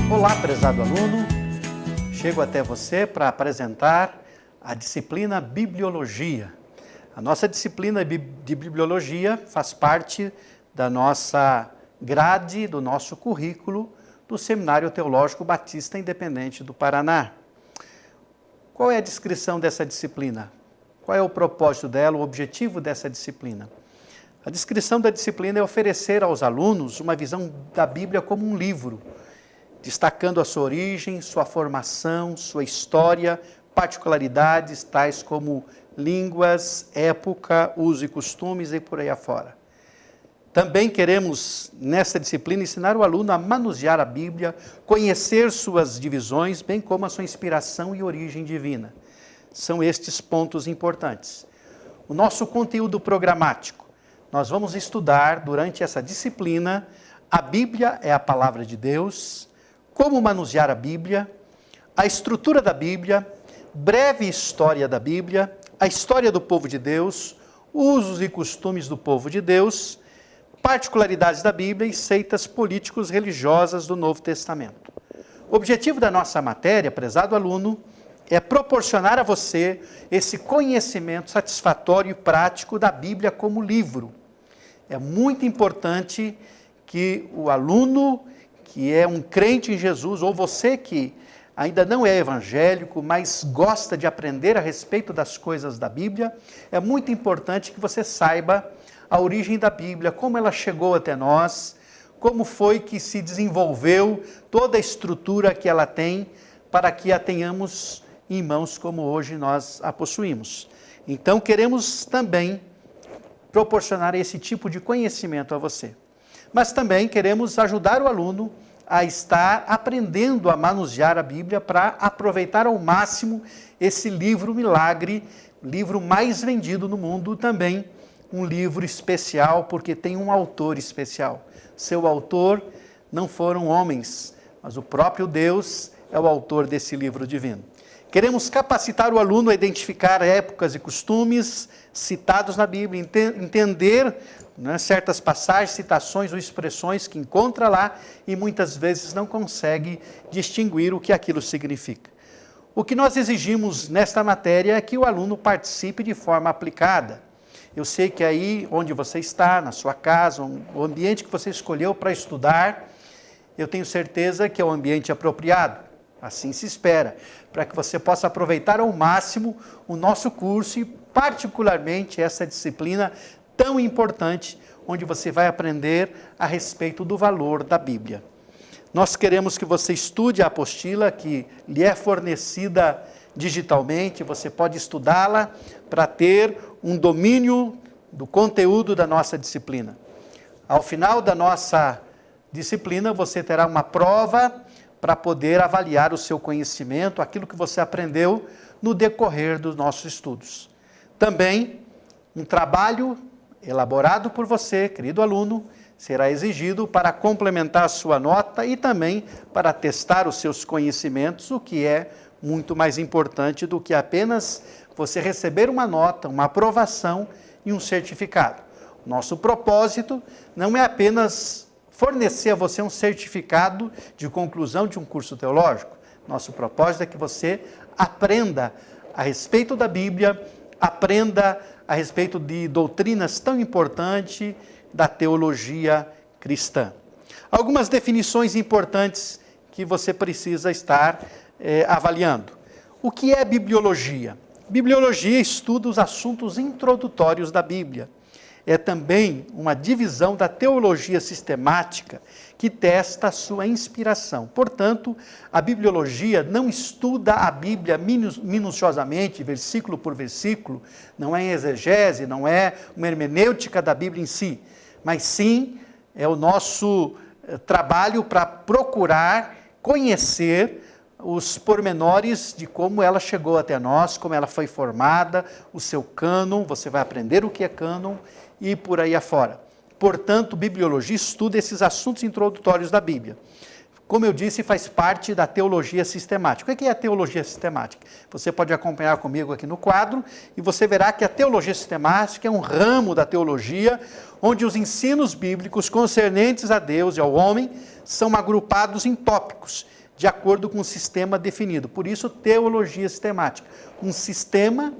Olá, prezado aluno. Chego até você para apresentar a disciplina Bibliologia. A nossa disciplina de Bibliologia faz parte da nossa grade, do nosso currículo do Seminário Teológico Batista Independente do Paraná. Qual é a descrição dessa disciplina? Qual é o propósito dela, o objetivo dessa disciplina? A descrição da disciplina é oferecer aos alunos uma visão da Bíblia como um livro, destacando a sua origem, sua formação, sua história, particularidades tais como línguas, época, uso e costumes e por aí afora. Também queremos, nessa disciplina, ensinar o aluno a manusear a Bíblia, conhecer suas divisões, bem como a sua inspiração e origem divina. São estes pontos importantes. O nosso conteúdo programático. Nós vamos estudar, durante essa disciplina, a Bíblia é a palavra de Deus, como manusear a Bíblia, a estrutura da Bíblia, breve história da Bíblia, a história do povo de Deus, usos e costumes do povo de Deus, particularidades da Bíblia e seitas políticos religiosas do Novo Testamento. O objetivo da nossa matéria, prezado aluno, é proporcionar a você esse conhecimento satisfatório e prático da Bíblia como livro. É muito importante que o aluno que é um crente em Jesus, ou você que ainda não é evangélico, mas gosta de aprender a respeito das coisas da Bíblia, é muito importante que você saiba a origem da Bíblia, como ela chegou até nós, como foi que se desenvolveu toda a estrutura que ela tem, para que a tenhamos em mãos como hoje nós a possuímos. Então, queremos também proporcionar esse tipo de conhecimento a você. Mas também queremos ajudar o aluno a estar aprendendo a manusear a Bíblia para aproveitar ao máximo esse livro milagre, livro mais vendido no mundo também, um livro especial porque tem um autor especial. Seu autor não foram homens, mas o próprio Deus é o autor desse livro divino. Queremos capacitar o aluno a identificar épocas e costumes citados na Bíblia, entender certas passagens, citações ou expressões que encontra lá e muitas vezes não consegue distinguir o que aquilo significa. O que nós exigimos nesta matéria é que o aluno participe de forma aplicada. Eu sei que aí onde você está, na sua casa, o ambiente que você escolheu para estudar, eu tenho certeza que é o ambiente apropriado. Assim se espera, para que você possa aproveitar ao máximo o nosso curso e particularmente essa disciplina tão importante, onde você vai aprender a respeito do valor da Bíblia. Nós queremos que você estude a apostila que lhe é fornecida digitalmente, você pode estudá-la para ter um domínio do conteúdo da nossa disciplina. Ao final da nossa disciplina, você terá uma prova para poder avaliar o seu conhecimento, aquilo que você aprendeu no decorrer dos nossos estudos. Também, um trabalho elaborado por você, querido aluno, será exigido para complementar a sua nota e também para testar os seus conhecimentos, o que é muito mais importante do que apenas você receber uma nota, uma aprovação e um certificado. Nosso propósito não é apenas fornecer a você um certificado de conclusão de um curso teológico. Nosso propósito é que você aprenda a respeito da Bíblia, aprenda a respeito de doutrinas tão importantes da teologia cristã. Algumas definições importantes que você precisa estar avaliando. O que é bibliologia? Bibliologia estuda os assuntos introdutórios da Bíblia. É também uma divisão da teologia sistemática que testa a sua inspiração. Portanto, a bibliologia não estuda a Bíblia minuciosamente, versículo por versículo, não é exegese, não é uma hermenêutica da Bíblia em si, mas sim é o nosso trabalho para procurar conhecer os pormenores de como ela chegou até nós, como ela foi formada, o seu cânon, você vai aprender o que é cânon e por aí afora. Portanto, bibliologia estuda esses assuntos introdutórios da Bíblia. como eu disse, faz parte da teologia sistemática. O que é a teologia sistemática? Você pode acompanhar comigo aqui no quadro e você verá que a teologia sistemática é um ramo da teologia onde os ensinos bíblicos concernentes a Deus e ao homem são agrupados em tópicos, de acordo com um sistema definido. Por isso, teologia sistemática. Um sistema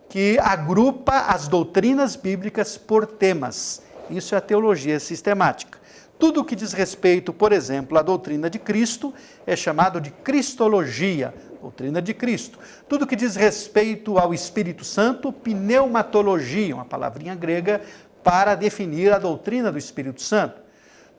que agrupa as doutrinas bíblicas por temas. Isso é a teologia sistemática. Tudo o que diz respeito, por exemplo, à doutrina de Cristo é chamado de cristologia, doutrina de Cristo. Tudo o que diz respeito ao Espírito Santo, pneumatologia, uma palavrinha grega para definir a doutrina do Espírito Santo.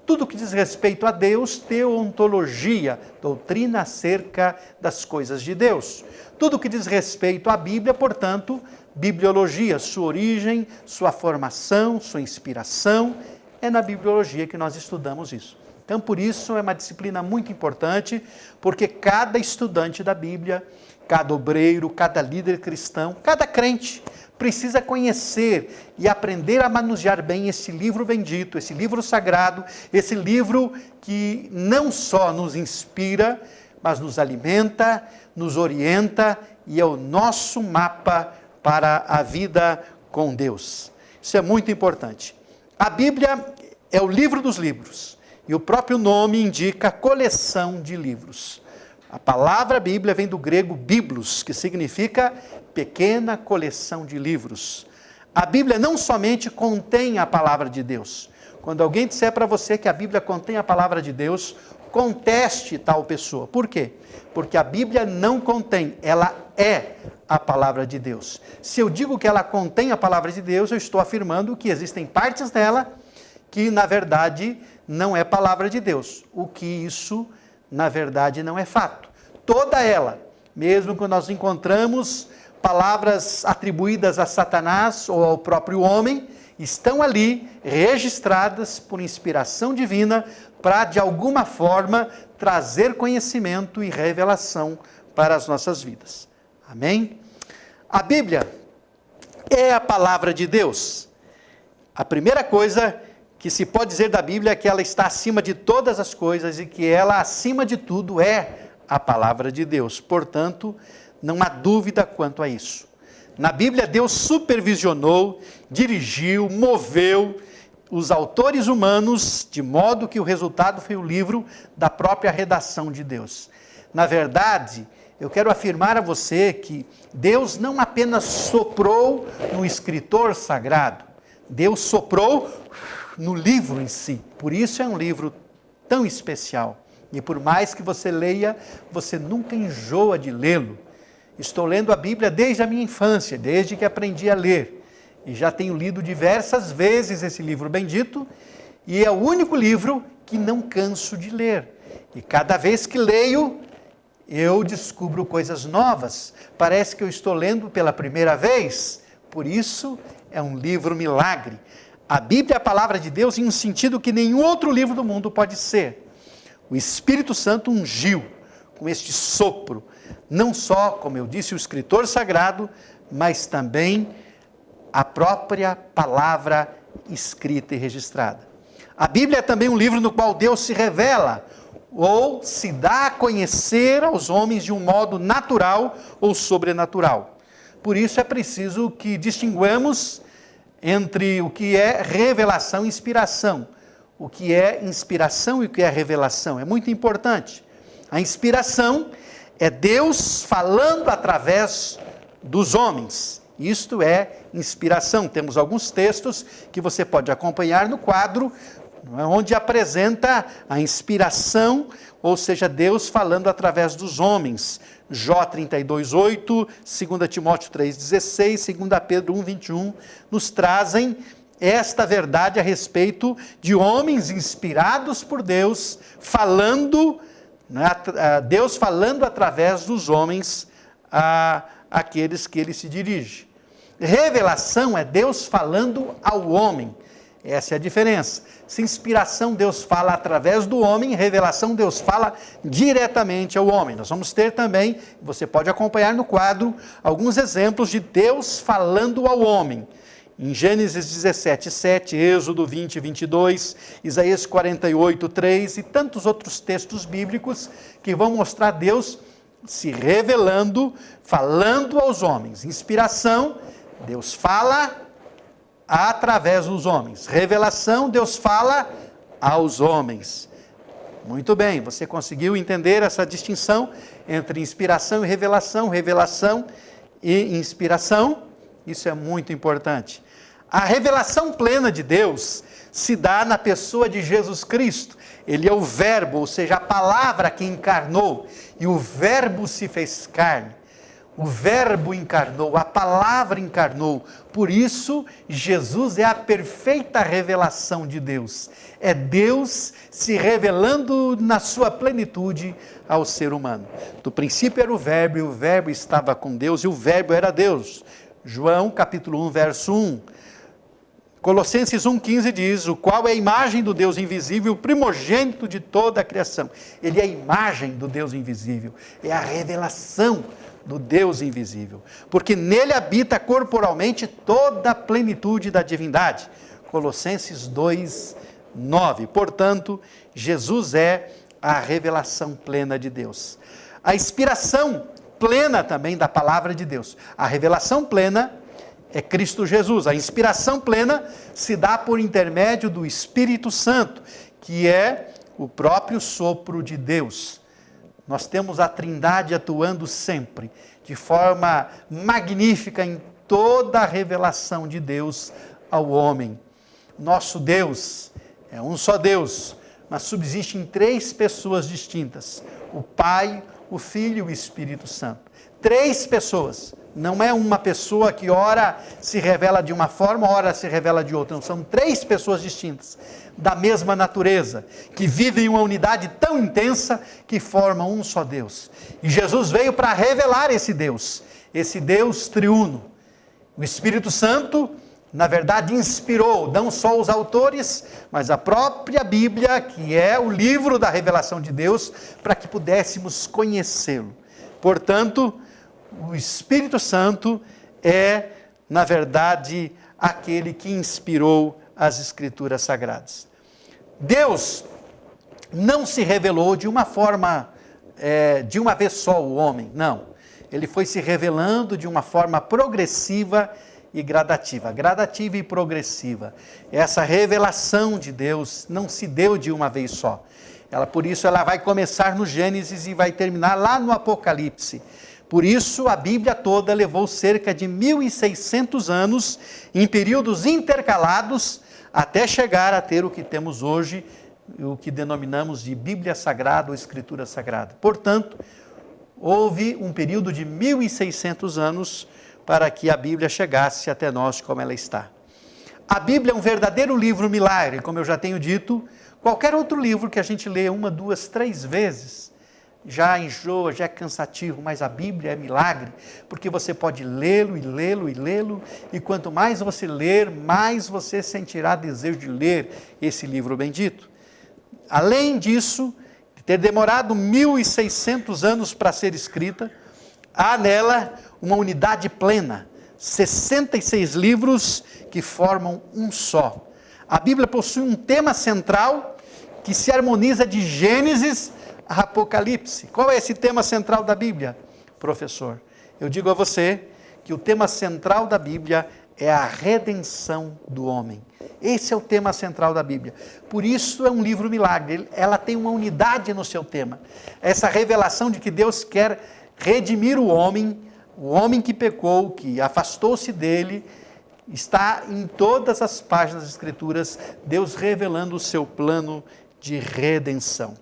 Tudo o que diz respeito a Deus, teontologia, doutrina acerca das coisas de Deus. Tudo o que diz respeito à Bíblia, portanto, bibliologia, sua origem, sua formação, sua inspiração. É na bibliologia que nós estudamos isso. Então, por isso, é uma disciplina muito importante, porque cada estudante da Bíblia, cada obreiro, cada líder cristão, cada crente, precisa conhecer e aprender a manusear bem esse livro bendito, esse livro sagrado, esse livro que não só nos inspira, mas nos alimenta, nos orienta e é o nosso mapa para a vida com Deus. Isso é muito importante. A Bíblia é o livro dos livros, e o próprio nome indica coleção de livros. A palavra Bíblia vem do grego biblos, que significa pequena coleção de livros. A Bíblia não somente contém a palavra de Deus. Quando alguém disser para você que a Bíblia contém a palavra de Deus, conteste tal pessoa. Por quê? Porque a Bíblia não contém, ela é a palavra de Deus. Se eu digo que ela contém a palavra de Deus, eu estou afirmando que existem partes dela que, na verdade, não é palavra de Deus. O que isso, na verdade, não é fato. Toda ela, mesmo quando nós encontramos palavras atribuídas a Satanás ou ao próprio homem, estão ali registradas por inspiração divina para, de alguma forma, trazer conhecimento e revelação para as nossas vidas. Amém? A Bíblia é a palavra de Deus. A primeira coisa que se pode dizer da Bíblia é que ela está acima de todas as coisas e que ela, acima de tudo, é a palavra de Deus. Portanto, não há dúvida quanto a isso. Na Bíblia, Deus supervisionou, dirigiu, moveu os autores humanos, de modo que o resultado foi o livro da própria redação de Deus. Na verdade, eu quero afirmar a você que Deus não apenas soprou no escritor sagrado, Deus soprou no livro em si. Por isso é um livro tão especial. E por mais que você leia, você nunca enjoa de lê-lo. Estou lendo a Bíblia desde a minha infância, desde que aprendi a ler. E já tenho lido diversas vezes esse livro bendito, e é o único livro que não canso de ler. E cada vez que leio, eu descubro coisas novas. Parece que eu estou lendo pela primeira vez. Por isso, é um livro milagre. A Bíblia é a palavra de Deus em um sentido que nenhum outro livro do mundo pode ser. O Espírito Santo ungiu com este sopro, não só, como eu disse, o escritor sagrado, mas também a própria palavra escrita e registrada. A Bíblia é também um livro no qual Deus se revela, ou se dá a conhecer aos homens de um modo natural ou sobrenatural. Por isso é preciso que distinguamos entre o que é revelação e inspiração. O que é inspiração e o que é revelação. É muito importante. A inspiração é Deus falando através dos homens. Isto é inspiração. Temos alguns textos que você pode acompanhar no quadro, onde apresenta a inspiração, ou seja, Deus falando através dos homens. Jó 32:8, 2 Timóteo 3:16, 2 Pedro 1:21, nos trazem esta verdade a respeito de homens inspirados por Deus, falando, Deus falando através dos homens àqueles que ele se dirige. Revelação é Deus falando ao homem. Essa é a diferença. Se inspiração Deus fala através do homem, revelação Deus fala diretamente ao homem. Nós vamos ter também, você pode acompanhar no quadro, alguns exemplos de Deus falando ao homem. em Gênesis 17, 7, Êxodo 20, 22, Isaías 48, 3 e tantos outros textos bíblicos que vão mostrar Deus se revelando, falando aos homens. Inspiração, Deus fala através dos homens. Revelação, Deus fala aos homens. Muito bem, você conseguiu entender essa distinção entre inspiração e revelação, revelação e inspiração? Isso é muito importante. A revelação plena de Deus se dá na pessoa de Jesus Cristo. Ele é o Verbo, ou seja, a palavra que encarnou, e o Verbo se fez carne. O Verbo encarnou, a palavra encarnou. Por isso, Jesus é a perfeita revelação de Deus. É Deus se revelando na sua plenitude ao ser humano. Do princípio era o Verbo, e o Verbo estava com Deus, e o Verbo era Deus. João, capítulo 1, verso 1. Colossenses 1,15 diz, o qual é a imagem do Deus invisível, o primogênito de toda a criação. Ele é a imagem do Deus invisível, é a revelação do Deus invisível, porque nele habita corporalmente toda a plenitude da divindade. Colossenses 2,9. Portanto, Jesus é a revelação plena de Deus. A inspiração plena também da palavra de Deus. A revelação plena é Cristo Jesus. A inspiração plena se dá por intermédio do Espírito Santo, que é o próprio sopro de Deus. Nós temos a Trindade atuando sempre, de forma magnífica em toda a revelação de Deus ao homem. Nosso Deus é um só Deus, mas subsiste em três pessoas distintas: o Pai, o Filho e o Espírito Santo. Três pessoas. Não é uma pessoa que ora se revela de uma forma, ora se revela de outra. Não, são três pessoas distintas, da mesma natureza, que vivem uma unidade tão intensa que formam um só Deus. E Jesus veio para revelar esse Deus triuno. O Espírito Santo, na verdade, inspirou não só os autores, mas a própria Bíblia, que é o livro da revelação de Deus, para que pudéssemos conhecê-lo. Portanto, o Espírito Santo é, na verdade, aquele que inspirou as Escrituras Sagradas. Deus não se revelou de uma forma, de uma vez só o homem, não. Ele foi se revelando de uma forma progressiva e gradativa e progressiva. Essa revelação de Deus não se deu de uma vez só. Por isso ela vai começar no Gênesis e vai terminar lá no Apocalipse. Por isso, a Bíblia toda levou cerca de 1.600 anos, em períodos intercalados, até chegar a ter o que temos hoje, o que denominamos de Bíblia Sagrada ou Escritura Sagrada. Portanto, houve um período de 1.600 anos para que a Bíblia chegasse até nós como ela está. A Bíblia é um verdadeiro livro milagre, como eu já tenho dito. Qualquer outro livro que a gente lê uma, duas, três vezes, já enjoa, já é cansativo, mas a Bíblia é milagre, porque você pode lê-lo e lê-lo e lê-lo, e quanto mais você ler, mais você sentirá desejo de ler esse livro bendito. Além disso, de ter demorado 1.600 anos para ser escrita, há nela uma unidade plena, 66 livros que formam um só. A Bíblia possui um tema central que se harmoniza de Gênesis a Apocalipse. Qual é esse tema central da Bíblia, professor? Eu digo a você que o tema central da Bíblia é a redenção do homem. Esse é o tema central da Bíblia. Por isso é um livro milagre. Ela tem uma unidade no seu tema. Essa revelação de que Deus quer redimir o homem que pecou, que afastou-se dele, está em todas as páginas das Escrituras, Deus revelando o seu plano de redenção.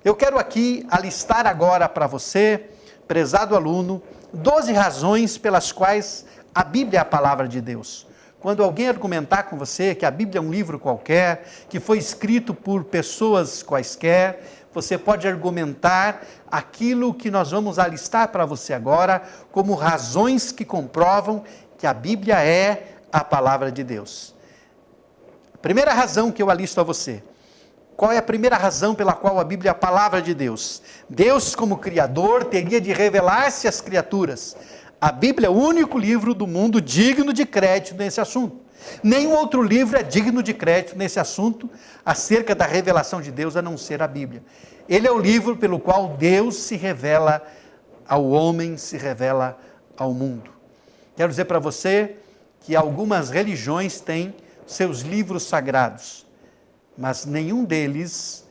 Eu quero aqui alistar agora para você, prezado aluno, 12 razões pelas quais a Bíblia é a palavra de Deus. Quando alguém argumentar com você que a Bíblia é um livro qualquer, que foi escrito por pessoas quaisquer, você pode argumentar aquilo que nós vamos alistar para você agora como razões que comprovam que a Bíblia é a palavra de Deus. Primeira razão que eu alisto a você. Qual é a primeira razão pela qual a Bíblia é a palavra de Deus? Deus, como Criador, teria de revelar-se às criaturas. A Bíblia é o único livro do mundo digno de crédito nesse assunto. Nenhum outro livro é digno de crédito nesse assunto acerca da revelação de Deus, a não ser a Bíblia. Ele é o livro pelo qual Deus se revela ao homem, se revela ao mundo. Quero dizer para você que algumas religiões têm seus livros sagrados, mas nenhum deles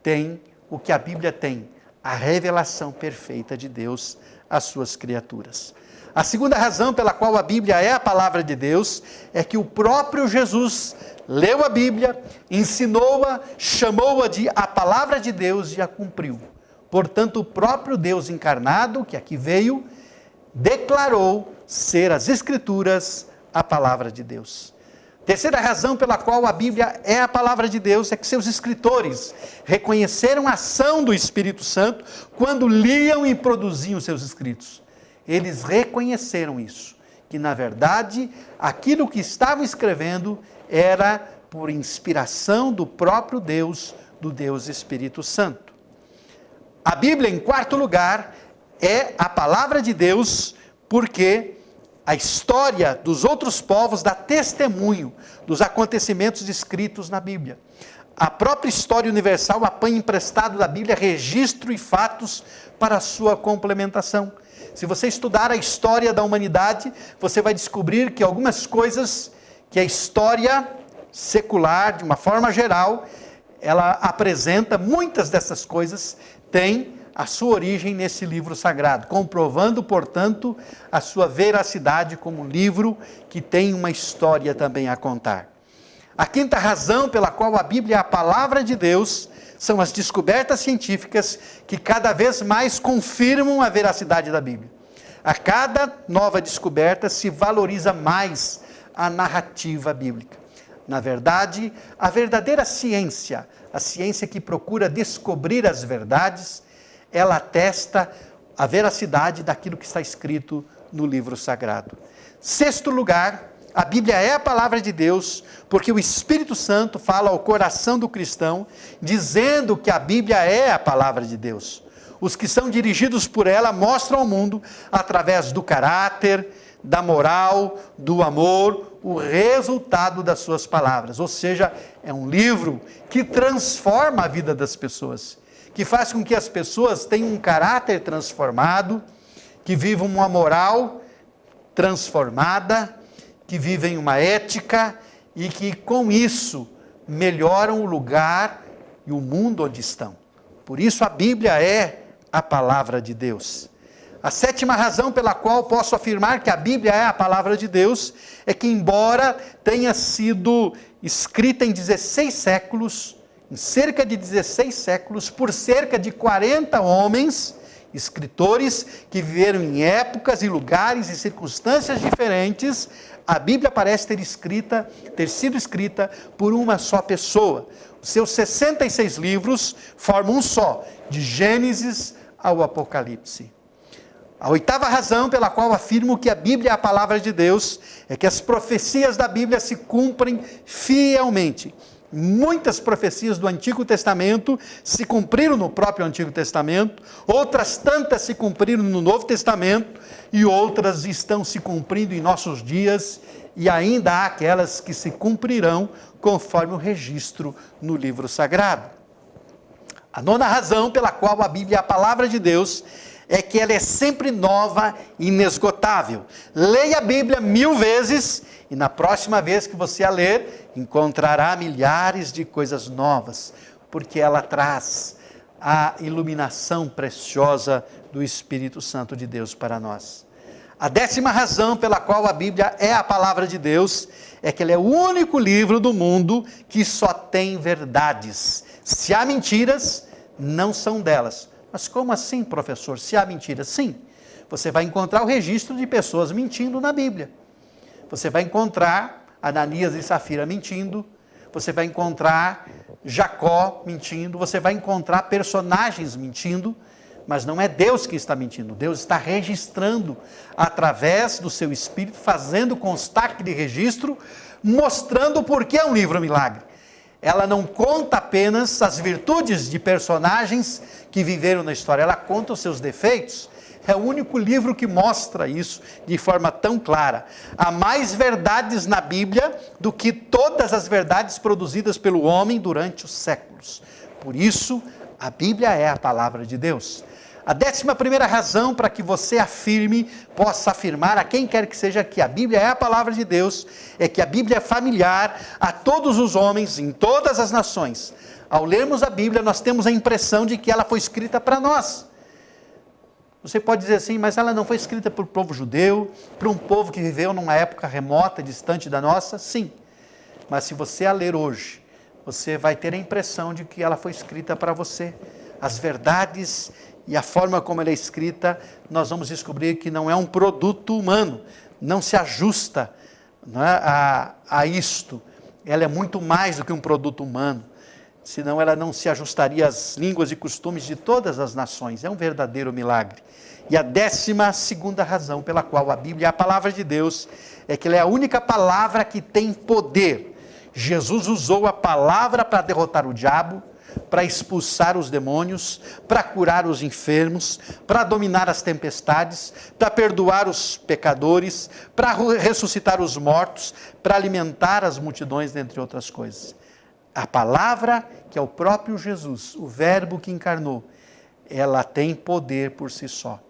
tem o que a Bíblia tem, a revelação perfeita de Deus às suas criaturas. A segunda razão pela qual a Bíblia é a palavra de Deus é que o próprio Jesus leu a Bíblia, ensinou-a, chamou-a de a palavra de Deus e a cumpriu. Portanto, o próprio Deus encarnado, que aqui veio, declarou ser as Escrituras a palavra de Deus. Terceira razão pela qual a Bíblia é a palavra de Deus é que seus escritores reconheceram a ação do Espírito Santo quando liam e produziam seus escritos. Eles reconheceram isso, que na verdade aquilo que estavam escrevendo era por inspiração do próprio Deus, do Deus Espírito Santo. A Bíblia, em quarto lugar, é a palavra de Deus porque a história dos outros povos dá testemunho dos acontecimentos descritos na Bíblia. A própria história universal apanha emprestado da Bíblia registro e fatos para a sua complementação. Se você estudar a história da humanidade, você vai descobrir que algumas coisas que a história secular, de uma forma geral, ela apresenta, muitas dessas coisas têm a sua origem nesse livro sagrado, comprovando, portanto, a sua veracidade como livro que tem uma história também a contar. A quinta razão pela qual a Bíblia é a palavra de Deus são as descobertas científicas que cada vez mais confirmam a veracidade da Bíblia. A cada nova descoberta se valoriza mais a narrativa bíblica. Na verdade, a verdadeira ciência, a ciência que procura descobrir as verdades, ela atesta a veracidade daquilo que está escrito no livro sagrado. Sexto lugar, a Bíblia é a palavra de Deus, porque o Espírito Santo fala ao coração do cristão, dizendo que a Bíblia é a palavra de Deus. Os que são dirigidos por ela mostram ao mundo, através do caráter, da moral, do amor, o resultado das suas palavras. Ou seja, é um livro que transforma a vida das pessoas, que faz com que as pessoas tenham um caráter transformado, que vivam uma moral transformada, que vivem uma ética e que com isso melhoram o lugar e o mundo onde estão. Por isso a Bíblia é a palavra de Deus. A sétima razão pela qual posso afirmar que a Bíblia é a palavra de Deus é que, embora tenha sido escrita em 16 séculos, em cerca de 16 séculos, por cerca de 40 homens, escritores que viveram em épocas e lugares e circunstâncias diferentes, a Bíblia parece ter sido escrita por uma só pessoa. Os seus 66 livros formam um só, de Gênesis ao Apocalipse. A oitava razão pela qual afirmo que a Bíblia é a palavra de Deus é que as profecias da Bíblia se cumprem fielmente. Muitas profecias do Antigo Testamento se cumpriram no próprio Antigo Testamento, outras tantas se cumpriram no Novo Testamento e outras estão se cumprindo em nossos dias e ainda há aquelas que se cumprirão conforme o registro no livro sagrado. A nona razão pela qual a Bíblia é a palavra de Deus é que ela é sempre nova e inesgotável. Leia a Bíblia 1000 vezes e na próxima vez que você a ler, encontrará milhares de coisas novas, porque ela traz a iluminação preciosa do Espírito Santo de Deus para nós. A 10ª razão pela qual a Bíblia é a palavra de Deus é que ela é o único livro do mundo que só tem verdades. Se há mentiras, não são delas. Mas como assim, professor? Se há mentiras? Sim, você vai encontrar o registro de pessoas mentindo na Bíblia. Você vai encontrar Ananias e Safira mentindo, você vai encontrar Jacó mentindo, você vai encontrar personagens mentindo, mas não é Deus que está mentindo. Deus está registrando através do seu Espírito, fazendo constar aquele registro, mostrando por que é um livro milagre. Ela não conta apenas as virtudes de personagens que viveram na história, ela conta os seus defeitos. É o único livro que mostra isso de forma tão clara. Há mais verdades na Bíblia do que todas as verdades produzidas pelo homem durante os séculos. Por isso, a Bíblia é a palavra de Deus. A 11ª razão para que você possa afirmar a quem quer que seja que a Bíblia é a palavra de Deus, é que a Bíblia é familiar a todos os homens, em todas as nações. Ao lermos a Bíblia, nós temos a impressão de que ela foi escrita para nós. Você pode dizer assim, mas ela não foi escrita para o povo judeu, para um povo que viveu numa época remota, distante da nossa? Sim. Mas se você a ler hoje, você vai ter a impressão de que ela foi escrita para você. As verdades e a forma como ela é escrita, nós vamos descobrir que não é um produto humano, não se ajusta, não é, a isto. Ela é muito mais do que um produto humano, senão ela não se ajustaria às línguas e costumes de todas as nações. É um verdadeiro milagre. E a 12ª razão pela qual a Bíblia é a palavra de Deus, é que ela é a única palavra que tem poder. Jesus usou a palavra para derrotar o diabo, para expulsar os demônios, para curar os enfermos, para dominar as tempestades, para perdoar os pecadores, para ressuscitar os mortos, para alimentar as multidões, dentre outras coisas. A palavra, que é o próprio Jesus, o verbo que encarnou, ela tem poder por si só.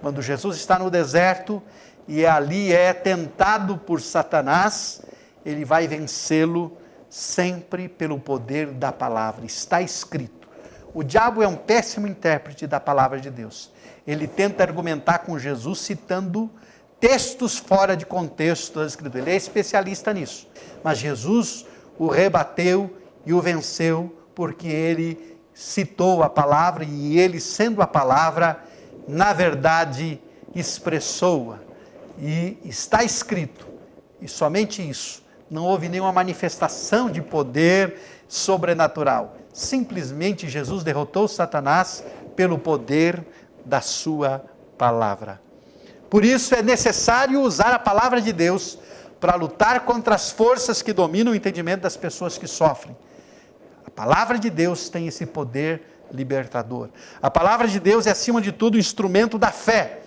Quando Jesus está no deserto e ali é tentado por Satanás, ele vai vencê-lo sempre pelo poder da palavra. Está escrito. O diabo é um péssimo intérprete da palavra de Deus. Ele tenta argumentar com Jesus citando textos fora de contexto da Escritura. Ele é especialista nisso. Mas Jesus o rebateu e o venceu porque ele citou a palavra e ele, sendo a palavra, na verdade, expressou-a. E está escrito. E somente isso. Não houve nenhuma manifestação de poder sobrenatural. Simplesmente Jesus derrotou Satanás pelo poder da sua palavra. Por isso é necessário usar a palavra de Deus para lutar contra as forças que dominam o entendimento das pessoas que sofrem. A palavra de Deus tem esse poder libertador. A palavra de Deus é, acima de tudo, um instrumento da fé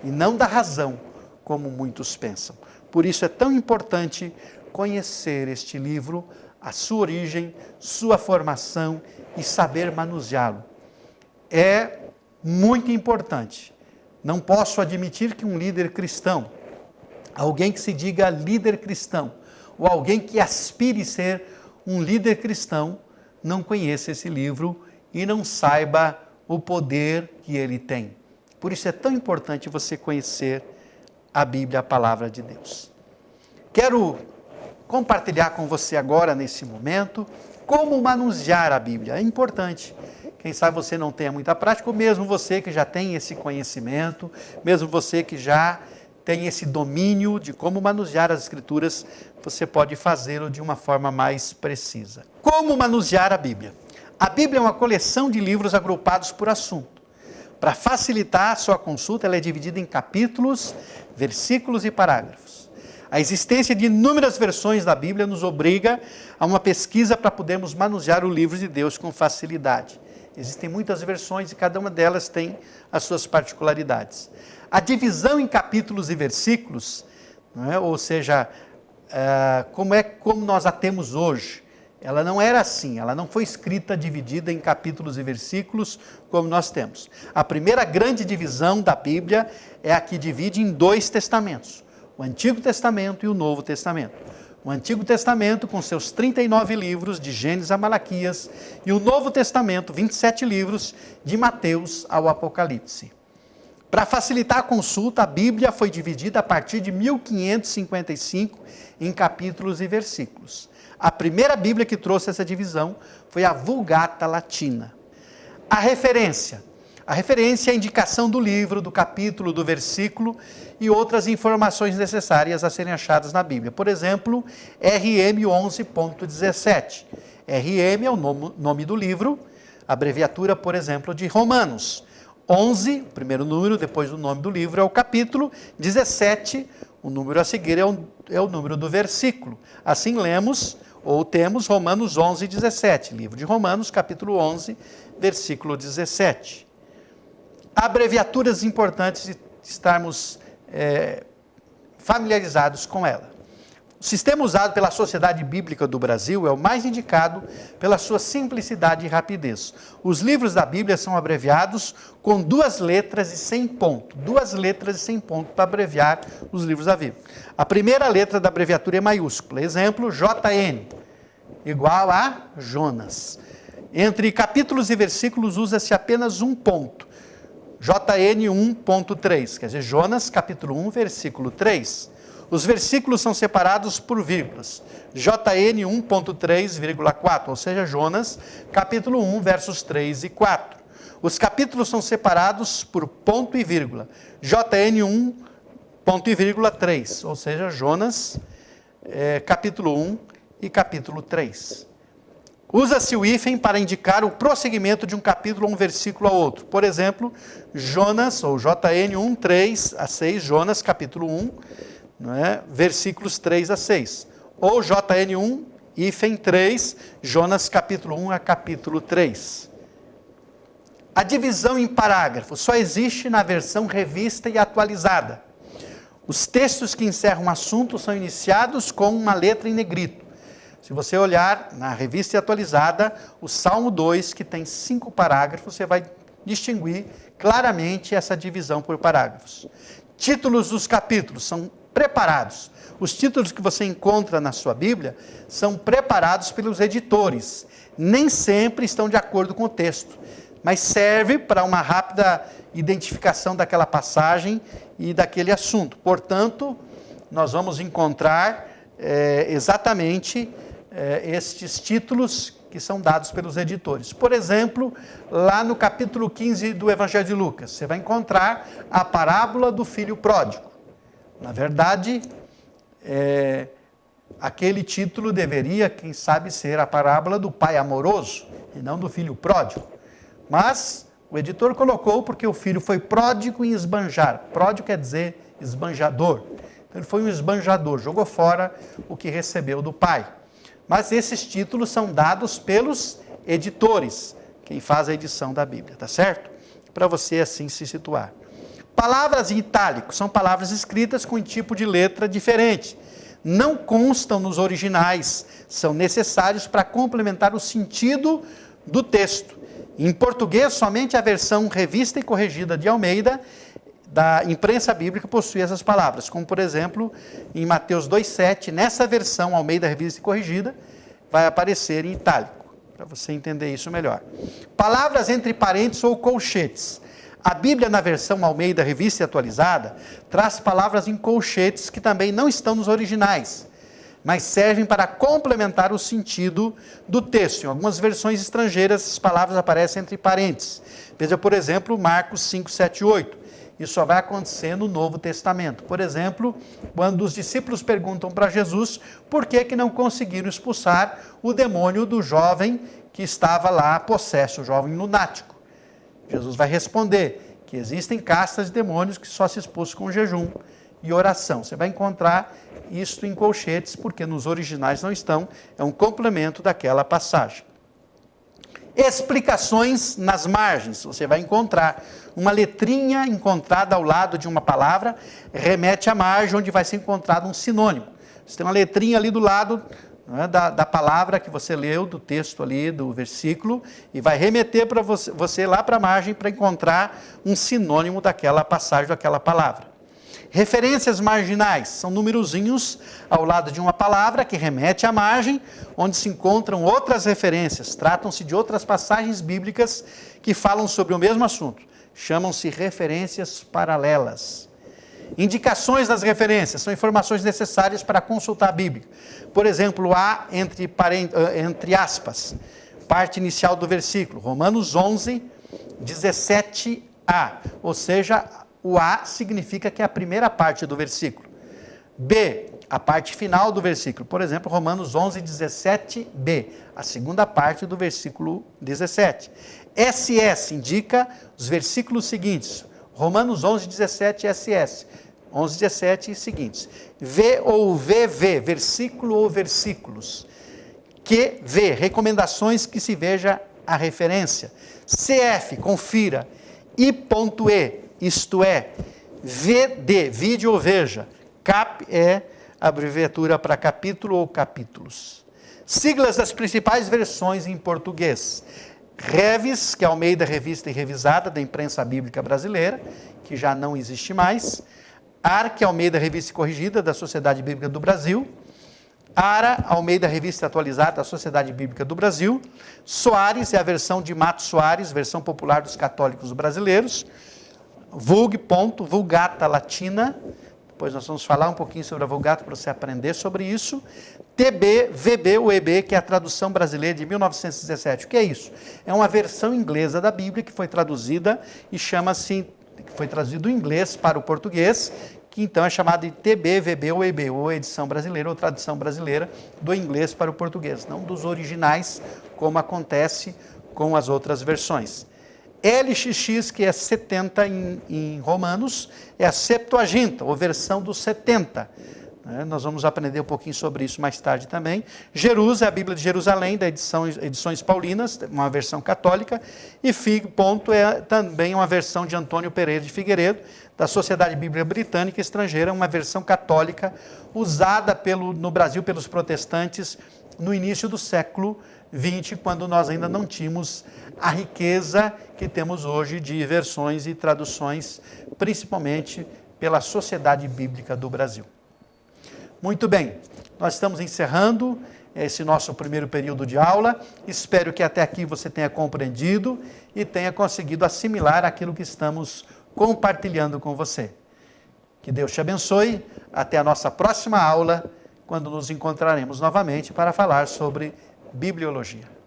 e não da razão, como muitos pensam. Por isso é tão importante conhecer este livro, a sua origem, sua formação e saber manuseá-lo. É muito importante. Não posso admitir que um líder cristão, alguém que se diga líder cristão, ou alguém que aspire ser um líder cristão, não conheça esse livro e não saiba o poder que ele tem. Por isso é tão importante você conhecer a Bíblia, a palavra de Deus. Quero compartilhar com você agora, nesse momento, como manusear a Bíblia. É importante. Quem sabe você não tenha muita prática, ou mesmo você que já tem esse conhecimento, mesmo você que já tem esse domínio de como manusear as Escrituras, você pode fazê-lo de uma forma mais precisa. Como manusear a Bíblia? A Bíblia é uma coleção de livros agrupados por assunto. Para facilitar a sua consulta, ela é dividida em capítulos, versículos e parágrafos. A existência de inúmeras versões da Bíblia nos obriga a uma pesquisa para podermos manusear o livro de Deus com facilidade. Existem muitas versões e cada uma delas tem as suas particularidades. A divisão em capítulos e versículos, não é? Ou seja, como nós a temos hoje, ela não era assim, ela não foi escrita dividida em capítulos e versículos como nós temos. A primeira grande divisão da Bíblia é a que divide em 2 testamentos. O Antigo Testamento e o Novo Testamento. O Antigo Testamento, com seus 39 livros, de Gênesis a Malaquias, e o Novo Testamento, 27 livros, de Mateus ao Apocalipse. Para facilitar a consulta, a Bíblia foi dividida a partir de 1555 em capítulos e versículos. A primeira Bíblia que trouxe essa divisão foi a Vulgata Latina. A referência é a indicação do livro, do capítulo, do versículo e outras informações necessárias a serem achadas na Bíblia. Por exemplo, RM 11.17. RM é o nome do livro, abreviatura, por exemplo, de Romanos. 11, primeiro número, depois do nome do livro, é o capítulo. 17, o número a seguir é o número do versículo. Assim lemos, ou temos Romanos 11:17. Livro de Romanos, capítulo 11, versículo 17. abreviaturas importantes de estarmos familiarizados com ela. O sistema usado pela Sociedade Bíblica do Brasil é o mais indicado pela sua simplicidade e rapidez. Os livros da Bíblia são abreviados com 2 letras e sem ponto. 2 letras e sem ponto para abreviar os livros da Bíblia. A primeira letra da abreviatura é maiúscula. Exemplo, JN, igual a Jonas. Entre capítulos e versículos usa-se apenas um ponto. JN 1.3, quer dizer, Jonas, capítulo 1, versículo 3. Os versículos são separados por vírgulas. JN 1.3,4, ou seja, Jonas, capítulo 1, versos 3 e 4. Os capítulos são separados por ponto e vírgula. JN 1, ponto e vírgula 3, ou seja, Jonas, capítulo 1 e capítulo 3. Usa-se o hífen para indicar o prosseguimento de um capítulo ou um versículo a outro. Por exemplo, Jonas, ou JN 1, 3 a 6, Jonas, capítulo 1, versículos 3 a 6. Ou JN 1, hífen 3, Jonas capítulo 1 a capítulo 3. A divisão em parágrafos só existe na versão revista e atualizada. Os textos que encerram um assunto são iniciados com uma letra em negrito. Se você olhar na revista e atualizada, o Salmo 2, que tem 5 parágrafos, você vai distinguir claramente essa divisão por parágrafos. Títulos dos capítulos são preparados. Os títulos que você encontra na sua Bíblia são preparados pelos editores. Nem sempre estão de acordo com o texto, mas serve para uma rápida identificação daquela passagem e daquele assunto. Portanto, nós vamos encontrar exatamente estes títulos que são dados pelos editores. Por exemplo, lá no capítulo 15 do Evangelho de Lucas, você vai encontrar a parábola do filho pródigo. Na verdade, aquele título deveria, quem sabe, ser a parábola do pai amoroso, e não do filho pródigo. Mas o editor colocou porque o filho foi pródigo em esbanjar. Pródigo quer dizer esbanjador. Então ele foi um esbanjador, jogou fora o que recebeu do pai. Mas esses títulos são dados pelos editores, quem faz a edição da Bíblia, tá certo? Para você assim se situar. Palavras em itálico são palavras escritas com um tipo de letra diferente. Não constam nos originais, são necessários para complementar o sentido do texto. Em português, somente a versão revista e corrigida de Almeida, da imprensa bíblica, possui essas palavras, como por exemplo, em Mateus 2,7, nessa versão Almeida revista e corrigida, vai aparecer em itálico, para você entender isso melhor. Palavras entre parênteses ou colchetes. A Bíblia, na versão Almeida revista e atualizada, traz palavras em colchetes que também não estão nos originais, mas servem para complementar o sentido do texto. Em algumas versões estrangeiras, essas palavras aparecem entre parênteses. Veja, por exemplo, Marcos 5, 7 e 8. Isso só vai acontecer no Novo Testamento. Por exemplo, quando os discípulos perguntam para Jesus por que não conseguiram expulsar o demônio do jovem que estava lá possesso, o jovem lunático. Jesus vai responder que existem castas de demônios que só se expulsam com jejum e oração. Você vai encontrar isso em colchetes, porque nos originais não estão, é um complemento daquela passagem. Explicações nas margens, você vai encontrar uma letrinha encontrada ao lado de uma palavra, remete à margem onde vai ser encontrado um sinônimo. Você tem uma letrinha ali do lado da palavra que você leu, do texto ali, do versículo, e vai remeter para você lá para a margem para encontrar um sinônimo daquela passagem, daquela palavra. Referências marginais são numerozinhos ao lado de uma palavra que remete à margem, onde se encontram outras referências. Tratam-se de outras passagens bíblicas que falam sobre o mesmo assunto. Chamam-se referências paralelas. Indicações das referências são informações necessárias para consultar a Bíblia. Por exemplo, A entre aspas, parte inicial do versículo, Romanos 11, 17a, ou seja, o A significa que é a primeira parte do versículo. B, a parte final do versículo. Por exemplo, Romanos 11, 17b, a segunda parte do versículo 17. SS indica os versículos seguintes. Romanos 11, 17, SS. 11, 17 e seguintes. V ou VV, versículo ou versículos. QV, recomendações que se veja a referência. CF, confira. I.E, isto é, VD, vídeo ou veja. CAP é a abreviatura para capítulo ou capítulos. Siglas das principais versões em português. Revis, que é Almeida Revista e Revisada da Imprensa Bíblica Brasileira, que já não existe mais. AR, que é Almeida Revista e Corrigida da Sociedade Bíblica do Brasil. ARA, Almeida Revista Atualizada da Sociedade Bíblica do Brasil. Soares é a versão de Mato Soares, versão popular dos católicos brasileiros. Vulgata Latina. Depois nós vamos falar um pouquinho sobre a Vulgata para você aprender sobre isso. TB, VB ou EB, que é a tradução brasileira de 1917. O que é isso? É uma versão inglesa da Bíblia que foi traduzida e chama-se, que foi traduzido do inglês para o português, que então é chamado de TB, VB ou EB, ou edição brasileira ou tradução brasileira do inglês para o português, não dos originais, como acontece com as outras versões. LXX, que é 70 em Romanos, é a Septuaginta, ou versão dos 70. Nós vamos aprender um pouquinho sobre isso mais tarde também. Jerus é a Bíblia de Jerusalém, da Edições Paulinas, uma versão católica. E FIG. É também uma versão de Antônio Pereira de Figueiredo, da Sociedade Bíblica Britânica Estrangeira, uma versão católica usada no Brasil pelos protestantes no início do século XX, quando nós ainda não tínhamos a riqueza que temos hoje de versões e traduções, principalmente pela Sociedade Bíblica do Brasil. Muito bem, nós estamos encerrando esse nosso primeiro período de aula. Espero que até aqui você tenha compreendido e tenha conseguido assimilar aquilo que estamos compartilhando com você. Que Deus te abençoe. Até a nossa próxima aula, quando nos encontraremos novamente para falar sobre bibliologia.